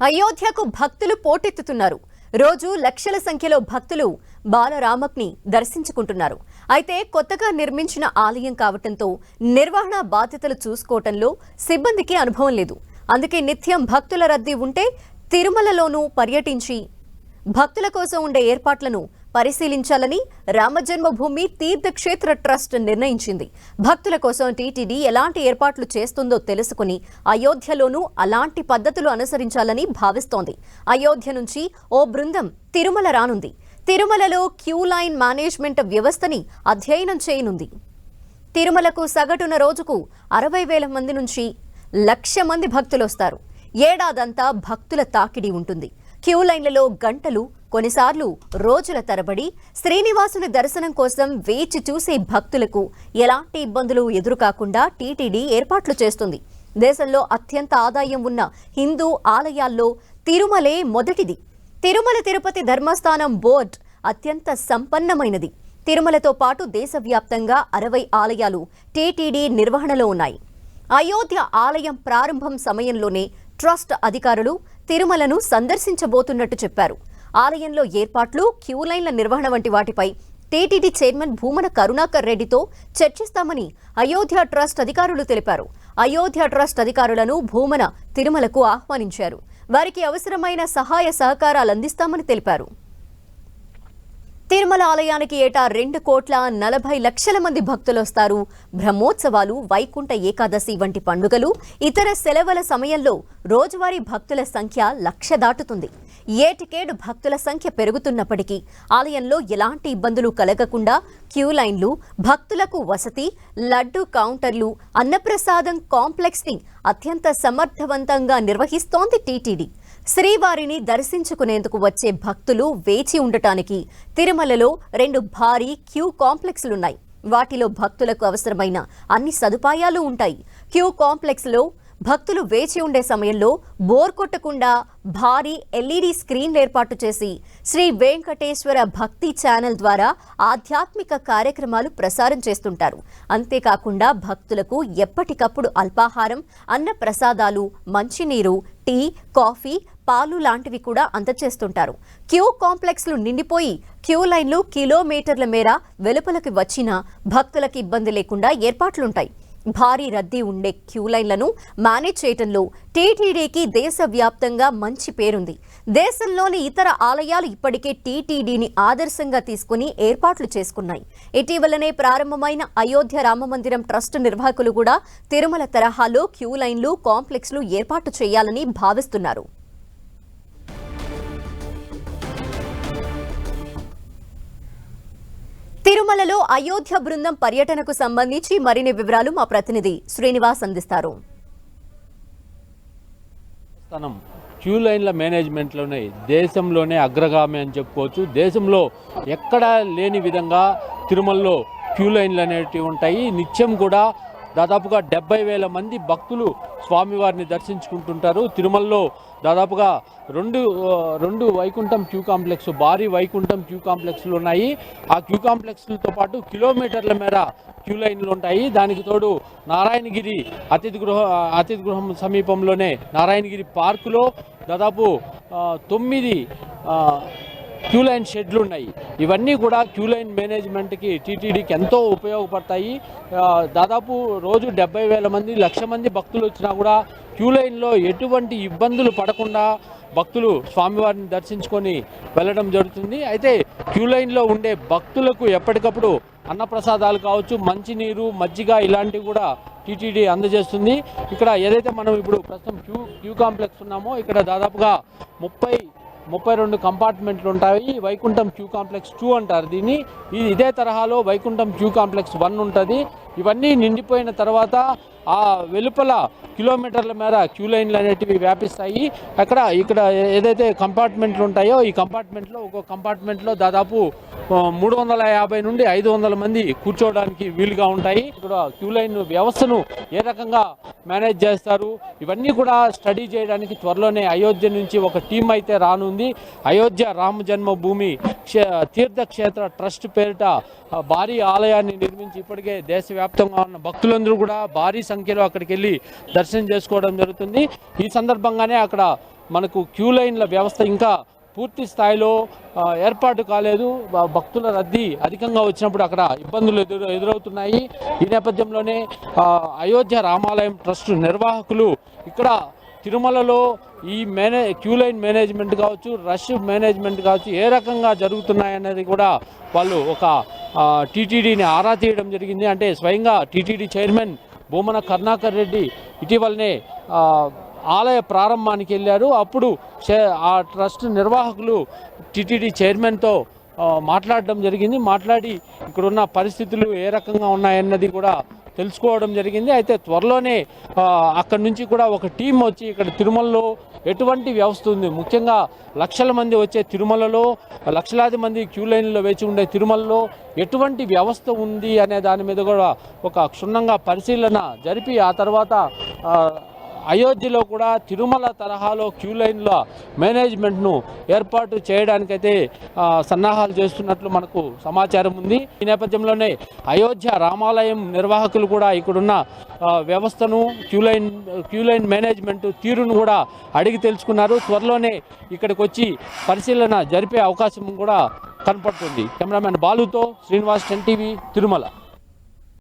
అయోధ్యకు భక్తులు పోటెత్తుతున్నారు. రోజు లక్షల సంఖ్యలో భక్తులు బాలరామక్ని దర్శించుకుంటున్నారు. అయితే కొత్తగా నిర్మించిన ఆలయం కావటంతో నిర్వహణ బాధ్యతలు చూసుకోవటంలో సిబ్బందికి అనుభవం లేదు. అందుకే నిత్యం భక్తుల రద్దీ ఉంటే తిరుమలలోనూ పర్యటించి భక్తుల కోసం ఉండే ఏర్పాట్లను పరిశీలించాలని రామజన్మభూమి తీర్థక్షేత్ర ట్రస్ట్ నిర్ణయించింది. భక్తుల కోసం టీటీడీ ఎలాంటి ఏర్పాట్లు చేస్తుందో తెలుసుకుని అయోధ్యలోనూ అలాంటి పద్ధతులు అనుసరించాలని భావిస్తోంది. అయోధ్య నుంచి ఓ బృందం తిరుమల రానుంది. తిరుమలలో క్యూ లైన్ మేనేజ్మెంట్ వ్యవస్థని అధ్యయనం చేయనుంది. తిరుమలకు సగటున రోజుకు 60,000 మంది నుంచి 1,00,000 మంది భక్తులు వస్తారు. ఏడాదంతా భక్తుల తాకిడి ఉంటుంది. క్యూ లైన్లలో గంటలు, కొన్నిసార్లు రోజుల తరబడి శ్రీనివాసుని దర్శనం కోసం వేచి చూసే భక్తులకు ఎలాంటి ఇబ్బందులు ఎదురుకాకుండా టీటీడీ ఏర్పాట్లు చేస్తుంది. దేశంలో అత్యంత ఆదాయం ఉన్న హిందూ ఆలయాల్లో తిరుమలే మొదటిది. తిరుమల తిరుపతి ధర్మస్థానం బోర్డు అత్యంత సంపన్నమైనది. తిరుమలతో పాటు దేశవ్యాప్తంగా 60 ఆలయాలు టీటీడీ నిర్వహణలో ఉన్నాయి. అయోధ్య ఆలయం ప్రారంభం సమయంలోనే ట్రస్ట్ అధికారులు తిరుమలను సందర్శించబోతున్నట్టు చెప్పారు. ఆలయంలో ఏర్పాట్లు, క్యూ లైన్ల నిర్వహణ వంటి వాటిపై టీటీడీ చైర్మన్ భూమన కరుణాకర్ రెడ్డితో చర్చిస్తామని అయోధ్య ట్రస్ట్ అధికారులు తెలిపారు. అయోధ్య ట్రస్ట్ అధికారులను భూమన తిరుమలకు ఆహ్వానించారు. వారికి అవసరమైన సహాయ సహకారాలు అందిస్తామని తెలిపారు. తిరుమల ఆలయానికి ఏటా 2,40,00,000 మంది భక్తులు వస్తారు. బ్రహ్మోత్సవాలు, వైకుంఠ ఏకాదశి వంటి పండుగలు, ఇతర సెలవుల సమయంలో రోజువారీ భక్తుల సంఖ్య 1,00,000 దాటుతుంది. ఏటికేడు భక్తుల సంఖ్య పెరుగుతున్నప్పటికీ ఆలయంలో ఎలాంటి ఇబ్బందులు కలగకుండా క్యూ లైన్లు, భక్తులకు వసతి, లడ్డు కౌంటర్లు, అన్నప్రసాదం కాంప్లెక్స్ ని అత్యంత సమర్థవంతంగా నిర్వహిస్తోంది టీటీడీ. శ్రీవారిని దర్శించుకునేందుకు వచ్చే భక్తులు వేచి ఉండటానికి తిరుమలలో 2 భారీ క్యూ కాంప్లెక్స్లున్నాయి. వాటిలో భక్తులకు అవసరమైన అన్ని సదుపాయాలు ఉంటాయి. క్యూ కాంప్లెక్స్లో భక్తులు వేచి ఉండే సమయంలో బోర్ కొట్టకుండా భారీ ఎల్ఈడీ స్క్రీన్లు ఏర్పాటు చేసి శ్రీ వెంకటేశ్వర భక్తి ఛానల్ ద్వారా ఆధ్యాత్మిక కార్యక్రమాలు ప్రసారం చేస్తుంటారు. అంతేకాకుండా భక్తులకు ఎప్పటికప్పుడు అల్పాహారం, అన్న ప్రసాదాలు, మంచినీరు, టీ, కాఫీ, పాలు లాంటివి కూడా అందజేస్తుంటారు. క్యూ కాంప్లెక్స్లు నిండిపోయి క్యూ లైన్లు కిలోమీటర్ల మేర వెలుపలకి వచ్చినా భక్తులకు ఇబ్బంది లేకుండా ఏర్పాట్లుంటాయి. భారీ రద్దీ ఉండే క్యూ లైన్లను మేనేజ్ చేయడంలో టీటీడీకి దేశవ్యాప్తంగా మంచి పేరుంది. దేశంలోని ఇతర ఆలయాలు ఇప్పటికే టీటీడీని ఆదర్శంగా తీసుకుని ఏర్పాట్లు చేసుకున్నాయి. ఇటీవలనే ప్రారంభమైన అయోధ్య రామమందిరం ట్రస్ట్ నిర్వాహకులు కూడా తిరుమల తరహాలో క్యూ లైన్లు, కాంప్లెక్స్లు ఏర్పాటు చేయాలని భావిస్తున్నారు. తిరుమలలో అయోధ్య బృందం పర్యటనకు సంబంధించి మరిన్ని వివరాలు మా ప్రతినిధి శ్రీనివాస్ అందిస్తారు. క్యూ లైన్ల మేనేజ్మెంట్లోనే దేశంలోనే అగ్రగామి అని చెప్పుకోవచ్చు. దేశంలో ఎక్కడా లేని విధంగా తిరుమలలో క్యూ లైన్లు అనేటివి ఉంటాయి. నిత్యం కూడా దాదాపుగా 70,000 మంది భక్తులు స్వామివారిని దర్శించుకుంటుంటారు. తిరుమలలో దాదాపుగా రెండు వైకుంఠం క్యూ కాంప్లెక్స్, భారీ వైకుంఠం క్యూ కాంప్లెక్స్లు ఉన్నాయి. ఆ క్యూ కాంప్లెక్స్లతో పాటు కిలోమీటర్ల మేర క్యూ లైన్లు ఉంటాయి. దానికి తోడు నారాయణగిరి అతిథి గృహం సమీపంలోనే నారాయణగిరి పార్కులో దాదాపు 9 క్యూ లైన్ షెడ్లు ఉన్నాయి. ఇవన్నీ కూడా క్యూ లైన్ మేనేజ్మెంట్కి, టీటీడీకి ఎంతో ఉపయోగపడతాయి. దాదాపు రోజు 70,000 మంది, 1,00,000 మంది భక్తులు వచ్చినా కూడా క్యూ లైన్లో ఎటువంటి ఇబ్బందులు పడకుండా భక్తులు స్వామివారిని దర్శించుకొని వెళ్ళడం జరుగుతుంది. అయితే క్యూ లైన్లో ఉండే భక్తులకు ఎప్పటికప్పుడు అన్నప్రసాదాలు కావచ్చు, మంచినీరు, మజ్జిగ ఇలాంటివి కూడా టీటీడీ అందజేస్తుంది. ఇక్కడ ఏదైతే మనం ఇప్పుడు ప్రస్తుతం క్యూ కాంప్లెక్స్ ఉన్నామో ఇక్కడ దాదాపుగా 32 కంపార్ట్మెంట్లు ఉంటాయి. వైకుంఠం క్యూ కాంప్లెక్స్ 2 అంటారు దీన్ని. ఇదే తరహాలో వైకుంఠం క్యూ కాంప్లెక్స్ 1 ఉంటుంది. ఇవన్నీ నిండిపోయిన తర్వాత ఆ వెలుపల కిలోమీటర్ల మేర క్యూ లైన్లు అనేటివి వ్యాపిస్తాయి. ఇక్కడ ఏదైతే కంపార్ట్మెంట్లు ఉంటాయో ఈ కంపార్ట్మెంట్లో ఒక్కో కంపార్ట్మెంట్లో దాదాపు 350 నుండి 500 మంది కూర్చోవడానికి వీలుగా ఉంటాయి. ఇక్కడ క్యూ లైన్ వ్యవస్థను ఏ రకంగా మేనేజ్ చేస్తారు ఇవన్నీ కూడా స్టడీ చేయడానికి త్వరలోనే అయోధ్య నుంచి ఒక టీం అయితే రానుంది. అయోధ్య రామ జన్మభూమి తీర్థక్షేత్ర ట్రస్ట్ పేరిట భారీ ఆలయాన్ని నిర్మించి ఇప్పటికే దేశవ్యాప్తంగా వ్యాప్తంగా ఉన్న భక్తులందరూ కూడా భారీ సంఖ్యలో అక్కడికి వెళ్ళి దర్శనం చేసుకోవడం జరుగుతుంది. ఈ సందర్భంగానే అక్కడ మనకు క్యూ లైన్ల వ్యవస్థ ఇంకా పూర్తి స్థాయిలో ఏర్పాటు కాలేదు. భక్తుల రద్దీ అధికంగా వచ్చినప్పుడు అక్కడ ఇబ్బందులు ఎదురవుతున్నాయి. ఈ నేపథ్యంలోనే అయోధ్య రామాలయం ట్రస్ట్ నిర్వాహకులు ఇక్కడ తిరుమలలో ఈ క్యూ లైన్ మేనేజ్మెంట్ కావచ్చు, రష్ మేనేజ్మెంట్ కావచ్చు ఏ రకంగా జరుగుతున్నాయన్నది కూడా వాళ్ళు ఒక టీటీడీని ఆరా తీయడం జరిగింది. అంటే స్వయంగా టీటీడీ చైర్మన్ బొమ్మన కరుణాకర్ రెడ్డి ఇటీవలనే ఆలయ ప్రారంభానికి వెళ్ళారు. అప్పుడు ఆ ట్రస్ట్ నిర్వాహకులు టీటీడీ చైర్మన్తో మాట్లాడడం జరిగింది. మాట్లాడి ఇక్కడున్న పరిస్థితులు ఏ రకంగా ఉన్నాయన్నది కూడా తెలుసుకోవడం జరిగింది. అయితే త్వరలోనే అక్కడి నుంచి కూడా ఒక టీం వచ్చి ఇక్కడ తిరుమలలో ఎటువంటి వ్యవస్థ ఉంది, ముఖ్యంగా లక్షల మంది వచ్చే తిరుమలలో, లక్షలాది మంది క్యూ లైన్లో వేచి ఉండే తిరుమలలో ఎటువంటి వ్యవస్థ ఉంది అనే దాని మీద కూడా ఒక క్షుణ్ణంగా పరిశీలన జరిపి ఆ తర్వాత అయోధ్యలో కూడా తిరుమల తరహాలో క్యూ లైన్ల మేనేజ్మెంట్ను ఏర్పాటు చేయడానికైతే సన్నాహాలు చేస్తున్నట్లు మనకు సమాచారం ఉంది. ఈ నేపథ్యంలోనే అయోధ్య రామాలయం నిర్వాహకులు కూడా ఇక్కడున్న వ్యవస్థను క్యూ లైన్ మేనేజ్మెంట్ తీరును కూడా అడిగి తెలుసుకున్నారు. త్వరలోనే ఇక్కడికి వచ్చి పరిశీలన జరిపే అవకాశం కూడా కనపడుతుంది. కెమెరామెన్ బాలుతో శ్రీనివాస్, 10 టీవీ, తిరుమల.